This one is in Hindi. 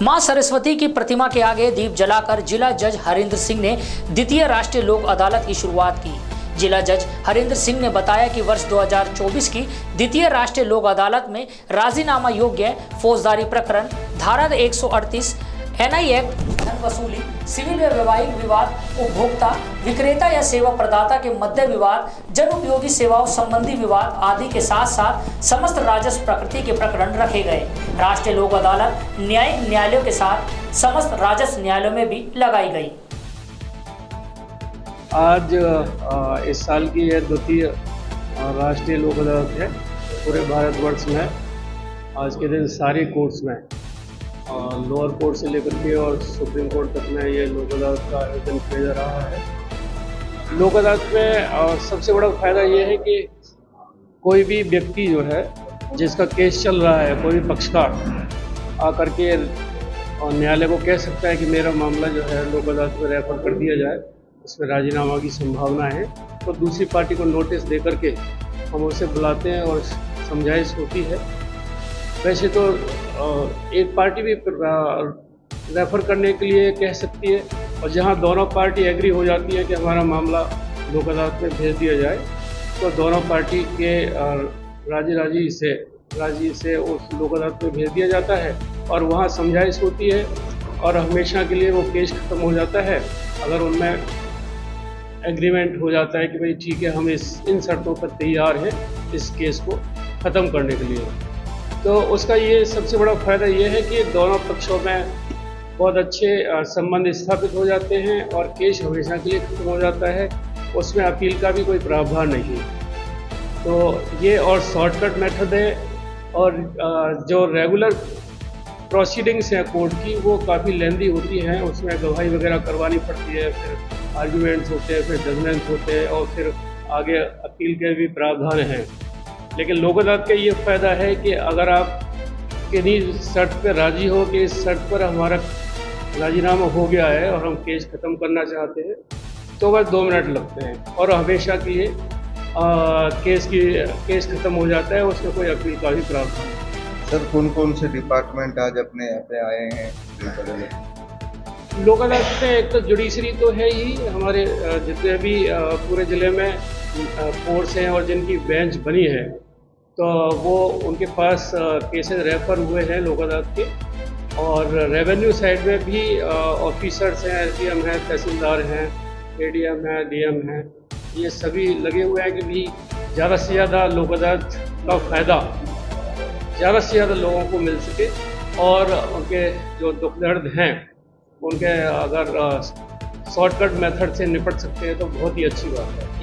मां सरस्वती की प्रतिमा के आगे दीप जलाकर जिला जज हरेंद्र सिंह ने द्वितीय राष्ट्रीय लोक अदालत की शुरुआत की। जिला जज हरेंद्र सिंह ने बताया कि वर्ष 2024 की द्वितीय राष्ट्रीय लोक अदालत में राजीनामा योग्य फौजदारी प्रकरण, धारा 138 एनआई एक्ट, धन वसूली, सिविल व वैवाहिक विवाद, उपभोक्ता, विक्रेता या सेवा प्रदाता के मध्य विवाद, जन उपयोगी सेवाओं संबंधी विवाद आदि के साथ साथ समस्त राजस्व प्रकृति के प्रकरण रखे गए। राष्ट्रीय लोक अदालत न्यायिक न्यायालयों के साथ समस्त राजस्व न्यायालयों में भी लगाई गई। आज इस साल की यह द्वितीय राष्ट्रीय लोक अदालत है। पूरे भारतवर्ष में आज के दिन सारी कोर्ट्स में लोअर कोर्ट से लेकर के और सुप्रीम कोर्ट तक में ये लोक अदालत का आयोजन किया जा रहा है। लोक अदालत में सबसे बड़ा फायदा ये है कि कोई भी व्यक्ति जो है जिसका केस चल रहा है, कोई भी पक्षकार आकर के न्यायालय को कह सकता है कि मेरा मामला जो है लोक अदालत में रेफर कर दिया जाए, इसमें राजीनामा की संभावना है। तो दूसरी पार्टी को नोटिस दे करके हम उसे बुलाते हैं और समझाइश होती है। वैसे तो एक पार्टी भी रेफ़र करने के लिए कह सकती है, और जहां दोनों पार्टी एग्री हो जाती है कि हमारा मामला लोक अदालत में भेज दिया जाए, तो दोनों पार्टी के राजी से उस लोक अदालत में भेज दिया जाता है और वहां समझाइश होती है और हमेशा के लिए वो केस ख़त्म हो जाता है। अगर उनमें एग्रीमेंट हो जाता है कि भाई ठीक है, हम इन शर्तों पर तैयार हैं इस केस को ख़त्म करने के लिए, तो उसका ये सबसे बड़ा फ़ायदा ये है कि दोनों पक्षों में बहुत अच्छे संबंध स्थापित हो जाते हैं और केस हमेशा के लिए खत्म हो जाता है। उसमें अपील का भी कोई प्रावधान नहीं। तो ये और शॉर्टकट मेथड है। और जो रेगुलर प्रोसीडिंग्स हैं कोर्ट की, वो काफ़ी लेंदी होती हैं। उसमें गवाही वगैरह करवानी पड़ती है, फिर आर्गूमेंट्स होते हैं, फिर जजमेंट्स होते हैं और फिर आगे अपील के भी प्रावधान हैं। लेकिन लोक अदालत का ये फ़ायदा है कि अगर आप किन्हीं शर्त पर राज़ी हो कि इस शर्त पर हमारा राजीनामा हो गया है और हम केस ख़त्म करना चाहते हैं, तो बस 2 मिनट लगते हैं और हमेशा के लिए केस ख़त्म हो जाता है। उसमें कोई अपील का भी प्रावधान नहीं। सर, कौन कौन से डिपार्टमेंट आज अपने यहाँ पे आए हैं लोक अदालत में? एक तो जुडिशरी तो है ही, हमारे जितने भी पूरे ज़िले में कोर्ट्स हैं और जिनकी बेंच बनी है, तो वो उनके पास केसेस रेफर हुए हैं लोक अदालत के। और रेवेन्यू साइड में भी ऑफिसर्स हैं, एसडीएम हैं, तहसीलदार हैं, एडीएम हैं, डीएम हैं, ये सभी लगे हुए हैं कि भी ज़्यादा से ज़्यादा लोक अदालत का फ़ायदा ज़्यादा से ज़्यादा लोगों को मिल सके और उनके जो दुख दर्द हैं उनके अगर शॉर्टकट मेथड से निपट सकते हैं तो बहुत ही अच्छी बात है।